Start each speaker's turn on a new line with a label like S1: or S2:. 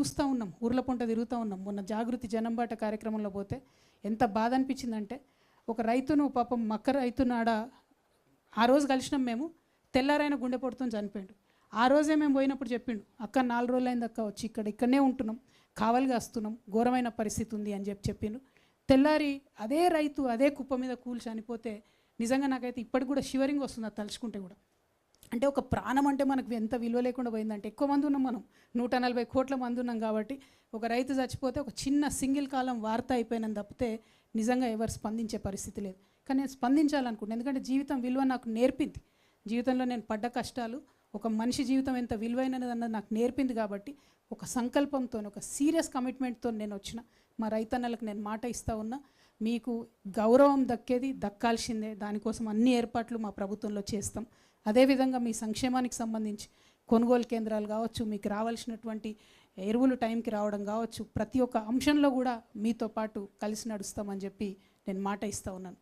S1: చూస్తూ ఉన్నాం, ఊర్ల పొంట తిరుగుతూ ఉన్నాం. మొన్న జాగృతి జనంబాట కార్యక్రమంలో పోతే ఎంత బాధ అనిపించిందంటే, ఒక రైతును పాపం మక్క రైతునాడ ఆ రోజు కలిసినాం మేము, తెల్లారైన గుండెపోటుతో చనిపోయాడు. ఆ రోజే మేము పోయినప్పుడు చెప్పిండు, అక్క 4 రోజులైంది అక్క వచ్చి ఇక్కడనే ఉంటున్నాం, కావలిగా వస్తున్నాం, ఘోరమైన పరిస్థితి ఉంది అని చెప్పిండు. తెల్లారి అదే రైతు అదే కుప్ప మీద కూలి చనిపోతే నిజంగా నాకైతే ఇప్పటికి కూడా షివరింగ్ వస్తుంది అది తలుచుకుంటే కూడా. అంటే ఒక ప్రాణం అంటే మనకు ఎంత విలువ లేకుండా పోయిందంటే, ఎక్కువ మంది ఉన్నాం మనం, 140 కోట్ల మంది ఉన్నాం కాబట్టి ఒక రైతు చచ్చిపోతే ఒక చిన్న సింగిల్ కాలం వార్త అయిపోయినని తప్పితే నిజంగా ఎవరు స్పందించే పరిస్థితి లేదు. కానీ నేను స్పందించాలనుకుంటున్నాను, ఎందుకంటే జీవితం విలువ నాకు నేర్పింది. జీవితంలో నేను పడ్డ కష్టాలు, ఒక మనిషి జీవితం ఎంత విలువైనది అన్నది నాకు నేర్పింది. కాబట్టి ఒక సంకల్పంతో, ఒక సీరియస్ కమిట్మెంట్తో నేను వచ్చిన మా రైతన్నలకు నేను మాట ఇస్తూ ఉన్నా, మీకు గౌరవం దక్కేది దక్కాల్సిందే, దానికోసం అన్ని ఏర్పాట్లు మా ప్రభుత్వంలో చేస్తాం. అదేవిధంగా మీ సంక్షేమానికి సంబంధించి కొనుగోలు కేంద్రాలు కావచ్చు, మీకు రావాల్సినటువంటి ఎరువులు టైంకి రావడం కావచ్చు, ప్రతి ఒక్క అంశంలో కూడా మీతో పాటు కలిసి నడుస్తామని చెప్పి నేను మాట ఇస్తూ ఉన్నాను.